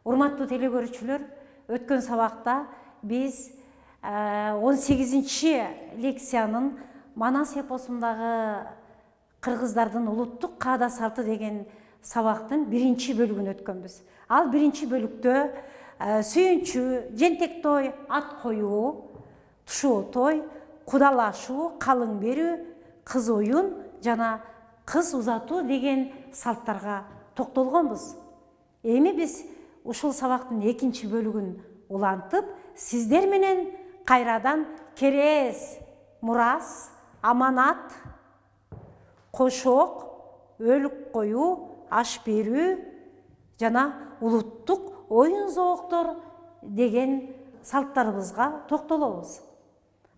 Урматтуу телекөрүүчүлөр, өткөн сабакта биз 18-чи лекциянын Манас эпосундагы кыргыздардын улуттук каада салты деген сабактын биринчи бөлүгүн өткөнбүз. Ал биринчи бөлүктө сүйүнчү, жентек той, ат коюу, тушоо той, кудалашуу, калың берүү, кыз оюн жана кыз узатуу деген салттарга токтолгонбуз. Эми биз ушул сабактын экинчи бөлүгүн улантып, сиздер менен кайрадан керез, мурас, аманат, кошок, өлүк коюу, аш берүү жана улуттук оюн зооктор деген салттарыбызга токтолобуз.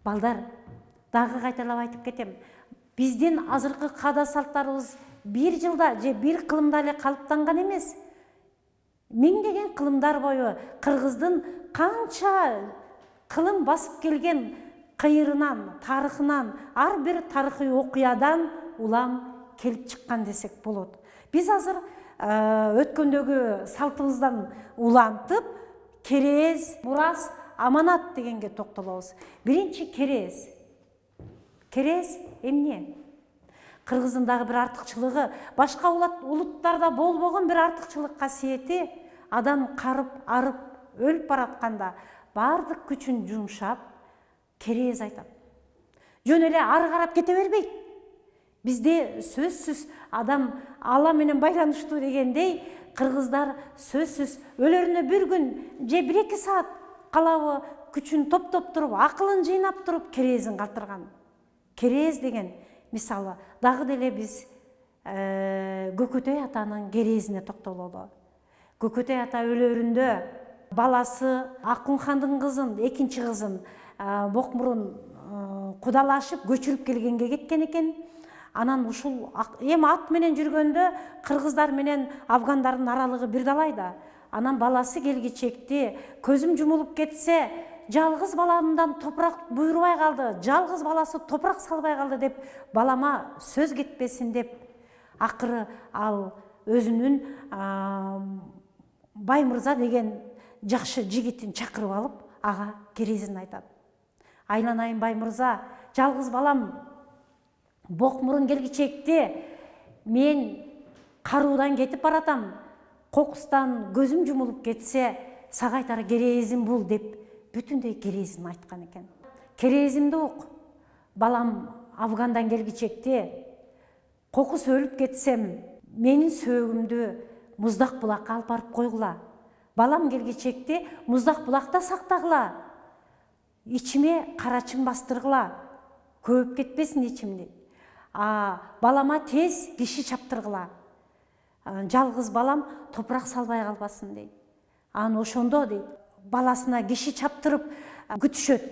Балдар, дагы кайталап айтып кетем. Биздин азыркы каада салттарыбыз бир жылда же бир кылымда эле калыптанган эмес. Миңдеген кылымдар бою кыргыздын канча кылым басып келген кыйырынан, тарыхынан, ар бир тарыхый окуядан улам келип чыккан десек болот. Биз азыр өткөндөгү салтыбыздан улантып, керез, мурас, аманат дегенге токтолобуз. Биринчи керез. Керез эмне? Кыргыздын дагы бир артыкчылыгы, башка улуттарда болбогон бир артыкчылык касиети, адам карып, арып, өлүп баратканда бардык күчүн жумшап, керез айтат. Жөн эле ары карап кете бербейт. Бизде сөзсүз адам Алла менен байланыштуу дегендей, кыргыздар сөзсүз өлөрүнө бир күн же 1-2 саат калабы күчүн топтоп туруп, акылын жыйнап туруп керезин калтырган. Керез деген мисалы дагы деле биз Көкөтөй атанын керезине токтололу. Көкөтөй ата өлөрүндө баласы Акун хандын кызын, экинчи кызын Бокмурун кудалашып көчүрүп келгенге кеткен экен. Анан ушул эми ат менен жүргөндө кыргыздар менен афгандардын аралыгы бир далай да. Анан баласы келгичекти көзүм жумулуп кетсе, жалгыз баламдан топурак буйрубай калды, жалгыз баласы топурак салбай калды деп балама сөз кетпесин деп акыры ал өзүнүн Баймырза деген жакшы жигитин чакырып алып, ага керезин айтат. Айланайын Баймырза, жалгыз балам Бокмурун келгичекти мен каруудан кетип баратам. Кокустан көзүм жумулуп кетсе, сага айтар керезим бул деп бүтүндөй керезин айткан экен. Керезимди ук, балам Афгандан келгичекти кокус өлүп кетсем, менин сөөгүмдү Муздак булакка алып барып койгула. Балам келгичекти Муздак булакта сактагыла. Ичиме карачым бастыргыла. Көп кетпесин ичимди. Балама тез киши чаптыргыла. Жалгыз балам топурак салбай калбасын дейт. Аны ошондо дейт, баласына киши чаптырып күтүшөт.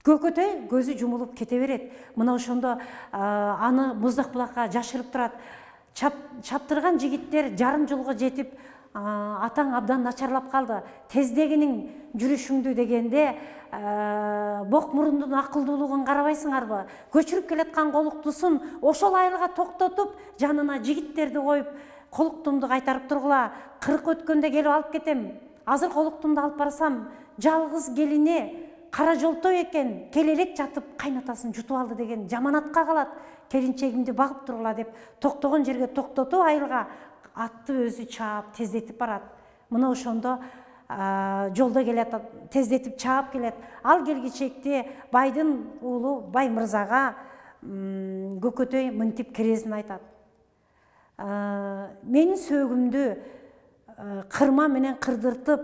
Көкөтөй көзү жумулуп кете берет. Мына ошондо аны Муздак булакка жашырып турат. Чаптырган жигиттер жарым жолго жетип, атаң абдан начарлап калды. Тездегинин жүрүшүңдү дегенде, Бокмурундун акылдуулугун карабайсыңарбы? Көчүрүп келаткан колуктусун ошол айылга токтотуп, жанына жигиттерди коюп, колуктумду кайтарып тургула. 40 өткөндө келип алып кетем. Азыр колуктумду алып барсам, жалгыз келини кара жолтой экен, келелек жатып кайнатасын жутуп алды деген жаманатка калат. Келинчегимди багып тургула деп токтогон жерге токтотуп айылга атты өзү чаап тездетип барат. Мына ошондо жолдо келет, тездетип чаап келет. Ал келгичекти байдын уулу Баймырзага Көкөтөй мынтип керезин айтат. Менин сөөгүмдү кырма менен кырдыртып,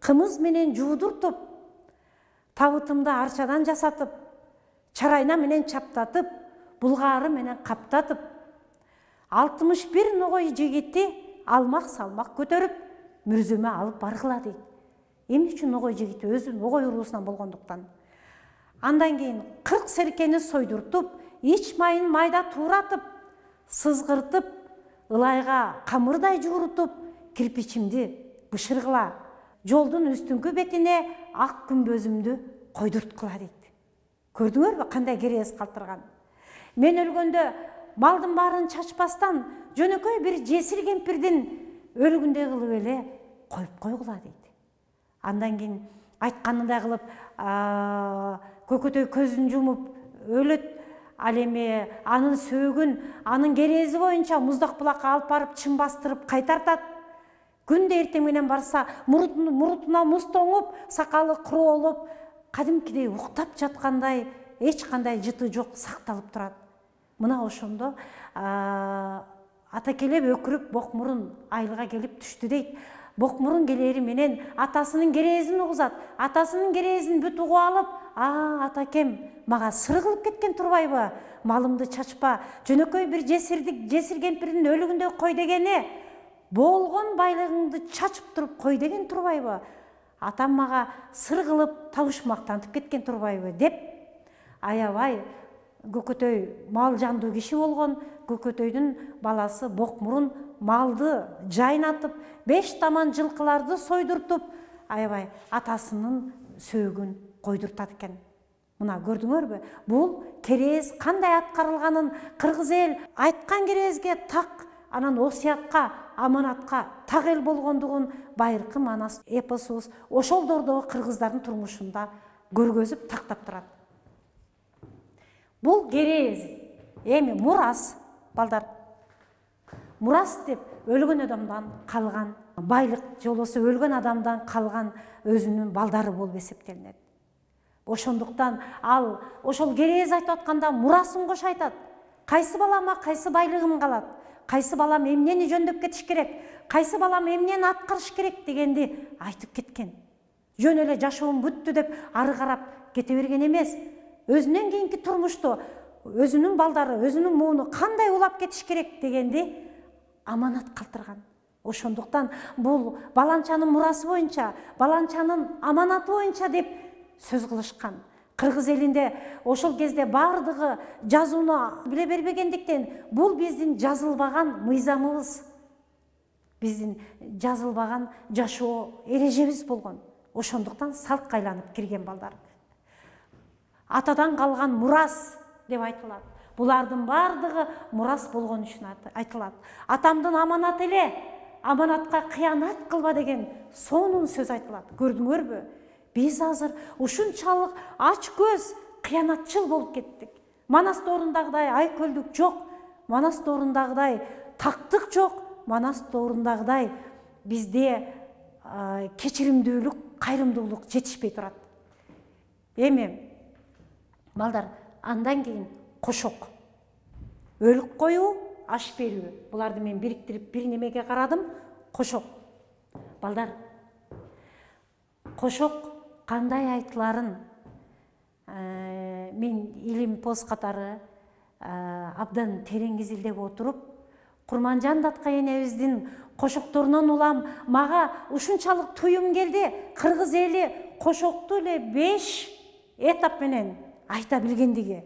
кымыз менен жуудуртуп, табытымды арчадан жасатып, чарайна менен чаптатып, булгаары менен каптатып, 61 ногой жигити алмак салмак көтөрүп, мүрзөмө алып баргыла дейт. Эмне үчүн ногой жигити? Өзү ногой уруусунан болгондуктан. Андан кийин 40 серкени сойдуртуп, ич майын майда тууратып, сызгыртып, ылайга камырдай жуурутуп, кирпичимди бышыргыла. Жолдун үстүңкү бетине ак күмбөзүмдү койдурткула дейт. Көрдүңөрбү кандай керез калтырган? Мен өлгөндө малдын баарын чачпастан жөнөкөй бир жесир кемпирдин өлүгүндөй кылып эле коюп койгула дейт. Андан кийин айтканындай кылып Көкөтөй көзүн жумуп өлөт. Ал эми анын сөөгүн анын керези боюнча муздак булакка алып барып чын бастырып кайтартат. Күндө эртең менен барса, мурутуна муз тоңуп, сакалы кыроолуп, кадимкидей уктап жаткандай, эч кандай жыты жок сакталып турат. Мына ошондо атакелеп өкүрүп Бокмурун айылга келип түштү дейт. Бокмурун келери менен атасынын керезин угузат. Атасынын керезин бүт угуп алып, атакем мага сыр кылып кеткен турбайбы? Малымды чачпа, жөнөкөй бир жесир кемпирдин өлүгүндөй кой дегени, болгон байлыгыңды чачып туруп кой деген турбайбы? Атам мага сыр кылып табышмактантып кеткен турбайбы деп, аябай Көкөтөй мал жандуу киши болгон. Көкөтөйдүн баласы Бокмурун малды жайнатып, 5 таман жылкыларды сойдуртуп, аябай атасынын сөөгүн койдуртат экен. Мына көрдүңөрбү? Бул керез кандай аткарылганын кыргыз эл айткан керезге так, анан осуятка, аманатка так эл болгондугун байыркы Манас эпосубуз ошолдордогу кыргыздардын турмушунда көргөзүп тактап турат. Бул керез. Эми мурас, балдар. Мурас деп өлгөн адамдан калган байлык, же болбосо өлгөн адамдан калган өзүнүн балдары болуп эсептелинет. Ошондуктан ал ошол керез айтып атканда мурасын кош айтат. Кайсы балама кайсы байлыгым калат? Кайсы балам эмнени жөндөп кетиш керек? Кайсы балам эмнени аткарыш керек дегенди айтып кеткен. Жөн эле жашоом бүттү деп ары карап кете берген эмес. Өзүнөн кийинки турмушту өзүнүн балдары, өзүнүн мууну кандай улап кетиш керек дегенди аманат калтырган. Ошондуктан бул баланчанын мурасы боюнча, баланчанын аманаты боюнча деп сөз кылышкан. Кыргыз элинде ошол кезде бардыгы жазууну биле бербегендиктен бул биздин жазылбаган мыйзамыбыз, биздин жазылбаган жашоо эрежебиз болгон. Ошондуктан салтка айланып кирген балдар. Атадан калган мурас деп айтылат. Булардын бардыгы мурас болгон үчүн айтылат. Атамдын аманаты эле, аманатка кыянат кылба деген сонун сөз айтылат. Көрдүңөрбү? Биз азыр ушунчалык ач көз, кыянатчыл болуп кеттик. Манас доорундагыдай айкөлдүк жок, Манас доорундагыдай тактык жок, Манас доорундагыдай бизде кечиримдүүлүк, кайрымдуулук жетишпей турат. Эми балдар, андан кийин кошок. Өлүк коюу, аш берүү. Буларды мен бириктирип бир немеге карадым. Кошок. Балдар, кошок кандай айтыларын мен илим поз катары абдан терең изилдеп отуруп, Курманжан Датка энебиздин кошокторунан улам мага ушунчалык туюм келди. Кыргыз эли кошокту эле 5 этап менен айта билгендиги.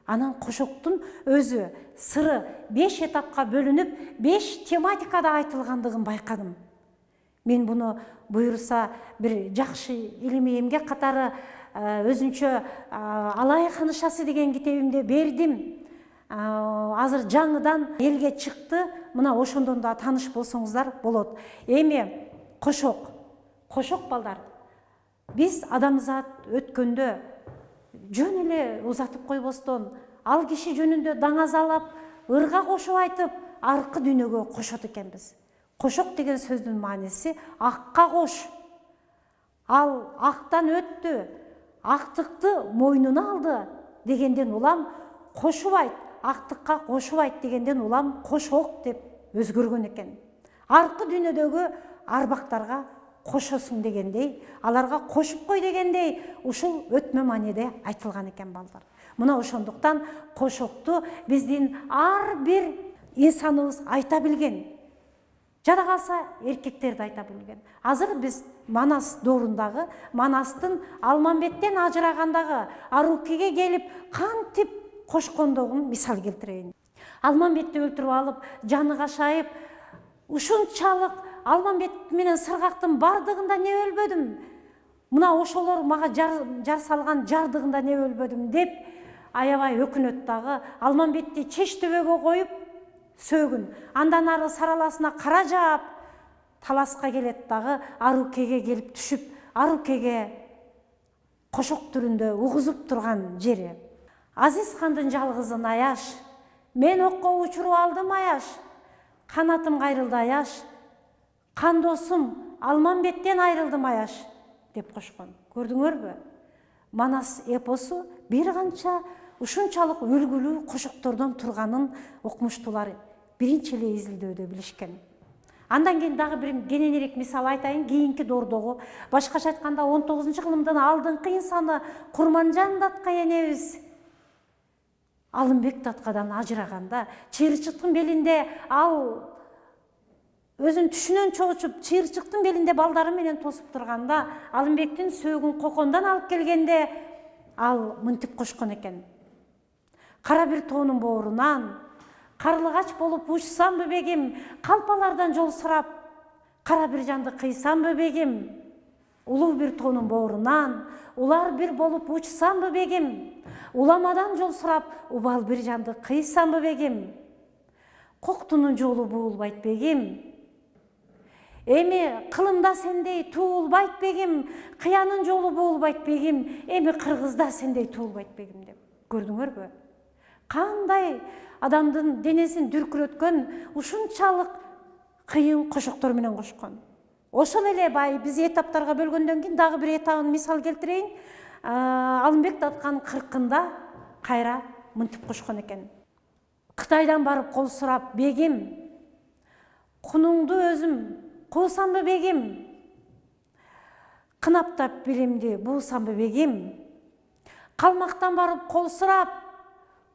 Анан кошоктун өзү сыры 5 этапка бөлүнүп, 5 тематикада айтылгандыгын байкадым. Мен буну буюрса бир жакшы илимий эмгек катары өзүнчө Алай ханышасы деген китебимде бердим. Азыр жаңыдан элге чыкты. Мына ошондон да тааныш болсоңуздар болот. Эми кошок. Кошок балдар. Биз адамзат өткөндө жөн эле узатып койбостон, ал киши жөнүндө даңазалап, ырга кошуп айтып, аркы дүйнөгө кошот экенбиз. Кошок деген сөздүн мааниси акка кош. Ал актан өттү, актыкты мойнуна алды дегенден улам кошуп айт, актыкка кошуп айт дегенден улам кошок деп өзгөргөн экен. Аркы дүйнөдөгү арбактарга кошосуң дегендей, аларга кошуп кой дегендей, ушул өтмө мааниде айтылган экен балдар. Мына ошондуктан кошокту биздин ар бир инсаныбыз айта билген. Жада калса эркектер да айта билген. Азыр биз Манас доорундагы, Манастын Алмамбеттен ажырагандагы Арукиге келип кантип кошкондугун мисал келтирейин. Алмамбетти өлтүрүп алып, жаны кашайып, ушунчалык Алмамбет менен сыргактын бардыгында не өлбөдүм? Мына ошолор мага жар салган жардыгында не өлбөдүм деп аябай өкүнөт дагы. Алмамбетти чеч төбөгө коюп сөөгүн. Андан ары сараласына кара жаап, таласка келет дагы Арукеге келип түшүп, Арукеге кошок түрүндө угузуп турган жери. Азиз хандын жалгызын аяш, мен окко учуруп алдым аяш, канатым кайрылды аяш, кандосум Алмамбеттен айрылдым аяш деп кошкон. Көрдүңөрбү? Манас эпосу бир канча ушунчалык үлгүлүү кошоктордон турганын окумуштуулар биринчи эле изилдөөдө билишкен. Андан кийин дагы бир кененирээк мисал айтайын. Кийинки доордогу, башкача айтканда 19-кылымдын алдыңкы инсаны Курманжан датка энебиз Алымбек таткадан ажыраганда, чыйырчыктын белинде ал өзүн түшүнөн чоочуп, чыйырчыктын белинде балдары менен тосуп турганда, Алымбектин сөөгүн кокондон алып келгенде ал мынтип кошкон экен. Кара бир тоонун боорунан карлыгач болуп учсамбы бегим, калпалардан жол сурап, кара бир жанды кыйсамбы бегим, улуу бир тоонун боорунан улар бир болуп учсамбы бегим, уламадан жол сурап, убал бир жанды кыйсамбы бегим, коктунун жолу буулбайт бегим, эми кылымда сендей туулбайт бегим, кыянын жолу буулбайт бегим, эми кыргызда сендей туулбайт бегим деп. Көрдүңөрбү? Кандай адамдын денесин дүркүрөткөн ушунчалык кыйын кошоктор менен кошкон. Ошол эле бай биз этаптарга бөлгөндөн кийин дагы бир этабын мисал келтирейин. Алымбек татканын 40-ында кайра мынтип кошкон экен. Кытайдан барып кол сурап, бегим, кунуңду өзүм куусамбы бегим, кынаптап билимди буусамбы бегим, калмактан барып кол сурап,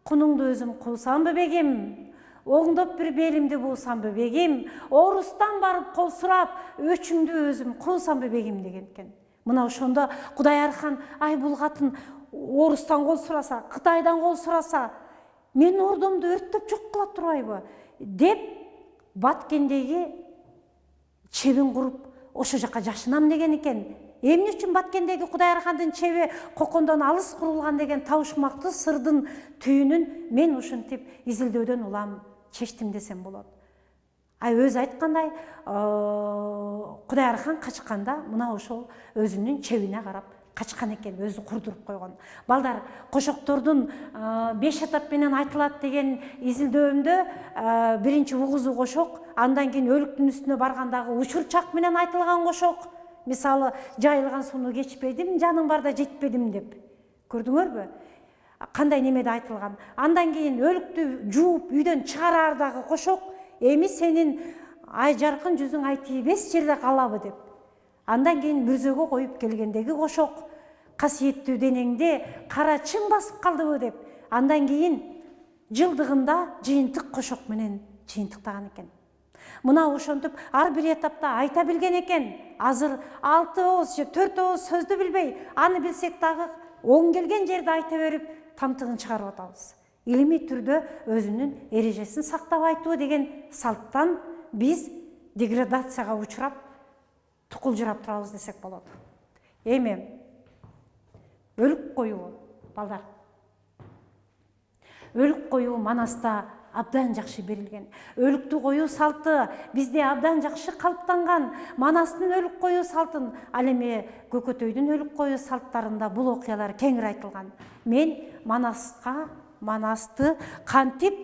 кунуңду өзүм куусамбы бегим, оңдоп бир белимди буусамбы бегим, орустан барып кол сурап, өчүмдү өзүм куусамбы бегим деген экен. Мына ошондо Кудайархан, ай бул катын орустан кол сураса, Кытайдан кол сураса, мен ордомду өрттөп жок кыла турбайбы деп Баткендеги чебин куруп ошо жака жашынам деген экен. Эмне үчүн Баткендеги Кудайархандын чеби кокондон алыс курулган деген табышмактуу сырдын түйүнүн мен ушинтип изилдөөдөн улам чечтим десем болот. Ай өзү айткандай, Кудайархан качканда мына ошол өзүнүн чебине карап качкан экен, өзү курдуруп койгон. Балдар, кошоктордун 5 этап менен айтылат деген изилдөөмдө биринчи угузу кошок, андан кийин өлүктүн үстүнө баргандагы учурчак менен айтылган кошок. Мисалы, жайылган сууну кечпедим, жаның барда жетпедим деп. Көрдүңөрбү? Кандай немеде айтылган. Андан кийин өлүктү жууп үйдөн чыгарардагы кошок, эми сенин ай жаркын жүзүң ай тийбес жерде калабы деп. Андан кийин мүрзөгө коюп келгендеги кошок, касиеттүү денеңде кара чың басып калдыбы деп. Андан кийин жылдыгында жыйынтык кошок менен жыйынтыктаган экен. Мына ошентип ар бир этапта айта билген экен. Азыр 6 ооз же 4 ооз сөздү билбей, аны билсек дагы оң келген жерде айта берип, тамтыгын чыгарып атабыз. Илимий түрдө өзүнүн эрежесин сактап айтуу деген салттан биз деградацияга учурап, тукулжурап турабыз десек болот. Эми өлүк коюу, балдар. Өлүк коюу Манаста абдан жакшы берилген. Өлүктү коюу салты бизде абдан жакшы калыптанган. Манастын өлүк коюу салтын, ал эми Көкөтөйдүн өлүк коюу салттарында бул окуялар кеңири айтылган. Мен Манасты кантип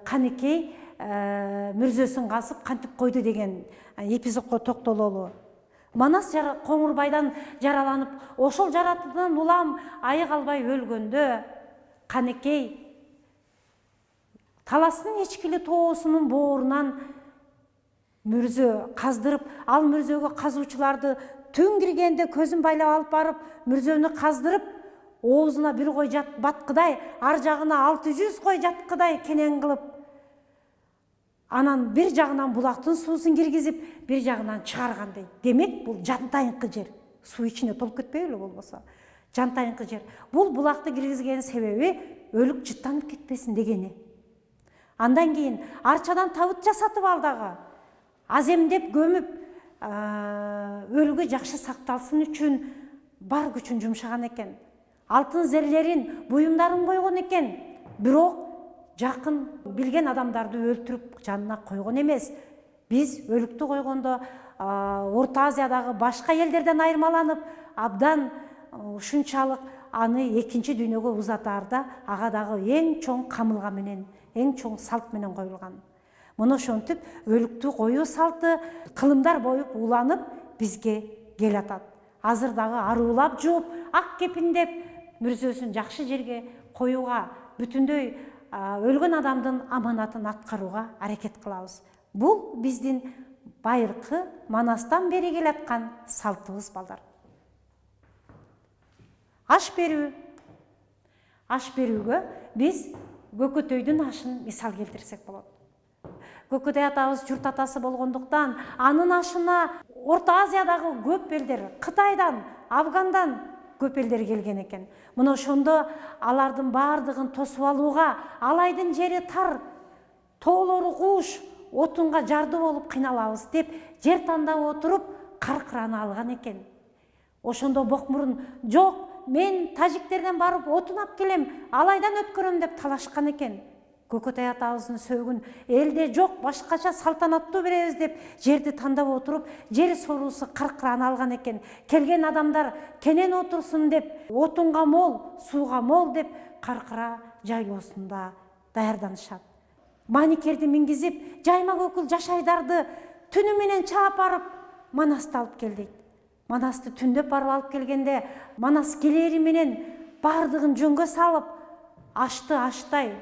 Канекей мүрзөсүн касып кантип койду деген эпизодко токтололу. Манас Коңурбайдан жараланып, ошол жаратуудан улам айык албай өлгөндө Канекей таластын эчкили тоосунун боорунан мүрзө каздырып, ал мүрзөгө казуучуларды түн киргенде көзүн байлап алып барып, мүрзөнү каздырып, оозуна бир кой баткыдай, ар жагына 600 кой жаткыдай кенен кылып, анан бир жагынан булактын суусун киргизип, бир жагынан чыгаргандай. Демек, бул жантайынкы жер. Суу ичине толуп кетпей эле болбосо. Жантайынкы жер. Бул булакты киргизген себеби өлүк жыттанып кетпесин дегени. Андан кийин арчадан табыт жасатып алдагы, аземдеп көмүп, өлүгү жакшы сакталсын үчүн бар күчүн жумшаган экен. Алтын зерлерин, буюмдарын койгон экен. Бирок жакын билген адамдарды өлтүрүп жанына койгон эмес. Биз өлүктү койгондо Орто Азиядагы башка элдерден айырмаланып, абдан ушунчалык аны экинчи дүйнөгө узатаарда ага дагы эң чоң камылга менен, эң чоң салт менен коюлган. Муну ошентип өлүктү коюу салты кылымдар боюп уланып бизге келатат. Азыр дагы аруулап жууп, ак кепиндеп, мүрзөсүн жакшы жерге коюуга, бүтүндөй өлгөн адамдын аманатын аткарууга аракет кылабыз. Бул биздин байыркы манастан бери келаткан салтыбыз балдар. Аш берүү. Аш берүүгө биз Көкөтөйдүн ашын мисал келтирсек болот. Көкөтөй атабыз журт атасы болгондуктан анын ашына Орто Азиядагы көп элдер, Кытайдан, Афгандан көп элдер келген экен. Мына ошондо алардын бардыгын тосуп алууга, алайдын жери тар, тоолору кууш, отунга жарды болуп кыйналабыз деп жер тандап отуруп каркыраны алган экен. Ошондо Бокмурун жок, мен тажиктерден барып отун алып келем, алайдан өткөрөм деп талашкан экен. Көкөтөй атабыздын сөөгүн элде жок, башкача салтанаттуу беребиз деп жерди тандап отуруп, жер соруусу каркыраны алган экен. Келген адамдар кенен отурсун деп, отунга мол, сууга мол деп каркыра жайлоосунда даярданышат. Маникерди мингизип, жайма көкүл жашайдарды түнү менен чаап барып Манасты алып келди. Манасты түндөп барып алып келгенде, Манас келери менен бардыгын жөнгө салып, ашты аштай,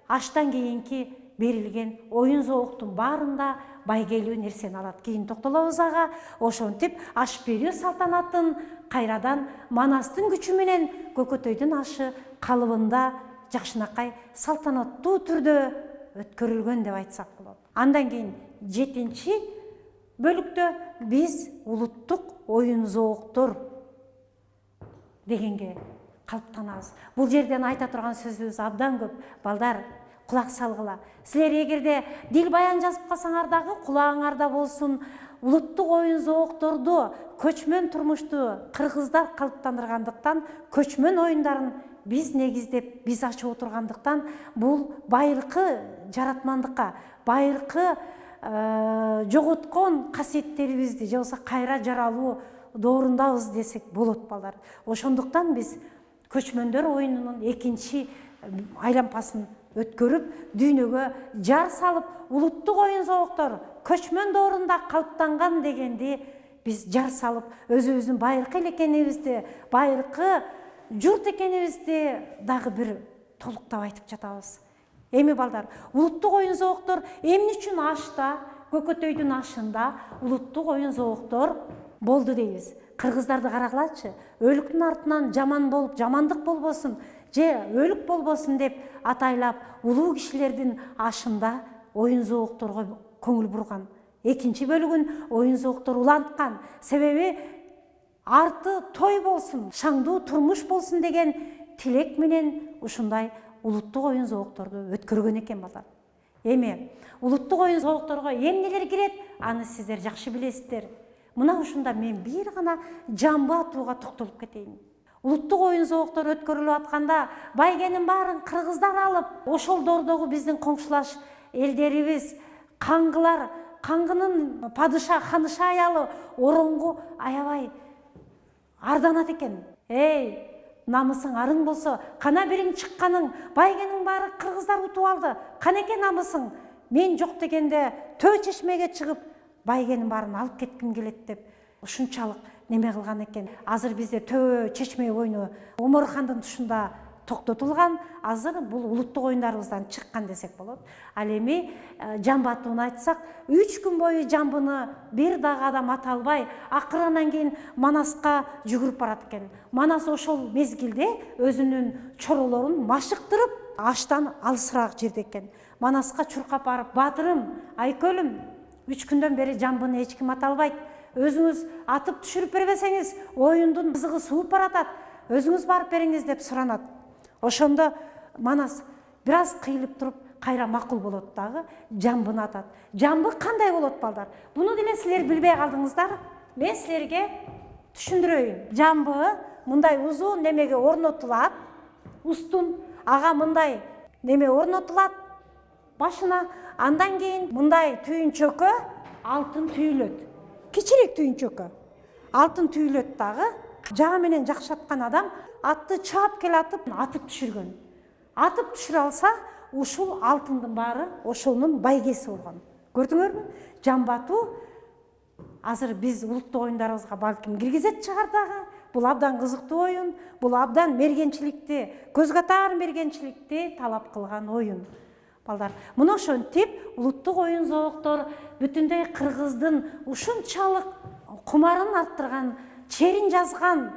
аштан кийинки берилген оюн зооктун баарында байгелүү нерсени алат. Кийин токтолобуз ага. Ошентип аш берүү салтанатын кайрадан Манастын күчү менен Көкөтөйдүн ашы калыбында жакшынакай салтанаттуу түрдө өткөрүлгөн деп айтсак болот. Андан кийин 7-чи бөлүктө биз улуттук оюн зооктор дегенге калыптанабыз. Бул жерден айта турган сөзүбүз абдан көп. Балдар, кулак салгыла. Силер эгерде дил баян жазып калсаңар дагы кулагыңарда болсун. Улуттук оюн зоокторду, көчмөн турмушту кыргыздар калыптандыргандыктан, көчмөн оюндарын биз негиздеп, биз ачып отургандыктан, бул байыркы жаратмандыкка, байыркы жоготкон касиеттерибизди, же болбосо кайра жаралуу доорундабыз десек болот балдар. Ошондуктан биз көчмөндөр оюнунун экинчи айлампасын өткөрүп, дүйнөгө жар салып, улуттук оюн зооктор көчмөн доорунда калыптанган дегенди биз жар салып, өзүбүздүн байыркы эл экенибизди, байыркы журт экенибизди дагы бир толуктап айтып жатабыз. Эми балдар, улуттук оюн зооктор эмне үчүн ашта, Көкөтөйдүн ашында улуттук оюн зооктор болду дейбиз? Кыргыздарды карагылачы, өлүктүн артынан жаман болуп, жамандык болбосун, же өлүк болбосун деп атайлап, улуу кишилердин ашында оюн зоокторго көңүл бурган. Экинчи бөлүгүн оюн зооктор уланткан. Себеби арты той болсун, шаңдуу турмуш болсун деген тилек менен ушундай улуттук оюн зоокторду өткөргөн экен балдар. Эми улуттук оюн зоокторго эмнелер кирет, аны сиздер жакшы билесиздер. Мына ушунда мен бир гана жамбы атууга токтолуп кетейин. Улуттук оюн зооктор өткөрүлүп атканда байгенин баарын кыргыздар алып, ошол доордогу биздин коңшулаш элдерибиз, каңгылар, каңгынын падыша, ханыша аялы ороңгу аябай арданат экен. Эй, намысың арың болсо, кана бириң чыкканың, байгенин баары кыргыздар утуп алды. Канеке намысың, мен жок дегенде Төө чечмеге чыгып, байгенин баарын алып кетким келет деп ушунчалык неме кылган экен. Азыр бизде Төө чечме оюну Оморхандын тушунда токтотулган, азыр бул улуттук оюндарыбыздан чыккан десек болот. Ал эми жамбы атууну айтсак, 3 күн бою жамбыны бир дагы адам ата албай, акырынан кийин Манаска жүгүрүп барат экен. Манас ошол мезгилде өзүнүн чоролорун машыктырып, аштан алысыраак жерде экен. Манаска чуркап барып, баатырым, айкөлүм, 3 күндөн бери жамбыны эч ким ата албайт. Өзүңүз атып түшүрүп бербесеңиз, оюндун кызыгы сууп баратат. Өзүңүз барып бериңиз деп суранат. Ошондо Манас бир аз кыйылып туруп, кайра макул болот дагы, жамбыны атат. Жамбы кандай болот балдар? Буну деле силер билбей калдыңыздар. Мен силерге түшүндүрөйүн. Жамбы мындай узун немеге орнотулат. Устун ага мындай неме орнотулат башына. Андан кийин мындай түйүнчөккө алтын түйүлөт. Кичирээк түйүнчөккө алтын түйүлөт дагы. Жаа менен жакшаткан адам атты чаап келатып атып түшүргөн. Атып түшүрө алса, ушул алтындын баары ошонун байгеси болгон. Көрдүңөрбү? Жамбатуу азыр биз улуттук оюндарыбызга балким киргизет чыгар дагы. Бул абдан кызыктуу оюн, бул абдан мергенчиликти, көз катар мергенчиликти талап кылган оюн. Балдар, мына ошентип улуттук оюн зообуктор бүтүндөй кыргыздын ушунчалык кумарын арттырган, черин жазган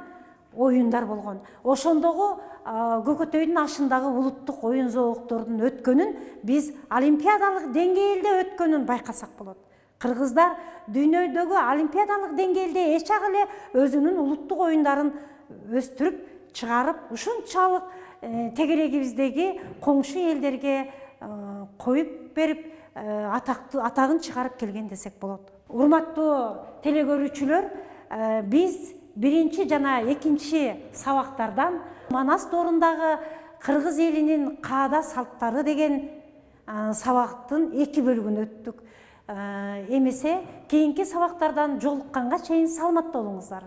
оюндар болгон. Ошондогу Көкөтөйдүн ашындагы улуттук оюн зообуктордун өткөнүн биз олимпиадалык деңгээлде өткөнүн байкасак болот. Кыргыздар дүйнөдөгү олимпиадалык деңгээлде эчак эле өзүнүн улуттук оюндарын өстүрүп чыгарып, ушунчалык тегерегибиздеги коңшу элдерге коюп берип, атагын чыгарып келген десек болот. Урматтуу телекөрүүчүлөр, биз биринчи жана экинчи сабактардан Манас тоорундагы кыргыз элинин каада салттары деген сабактын 2 бөлүгүн өттүк. Эмесе кийинки сабактардан жолукканга чейин саламатта болуңуздар.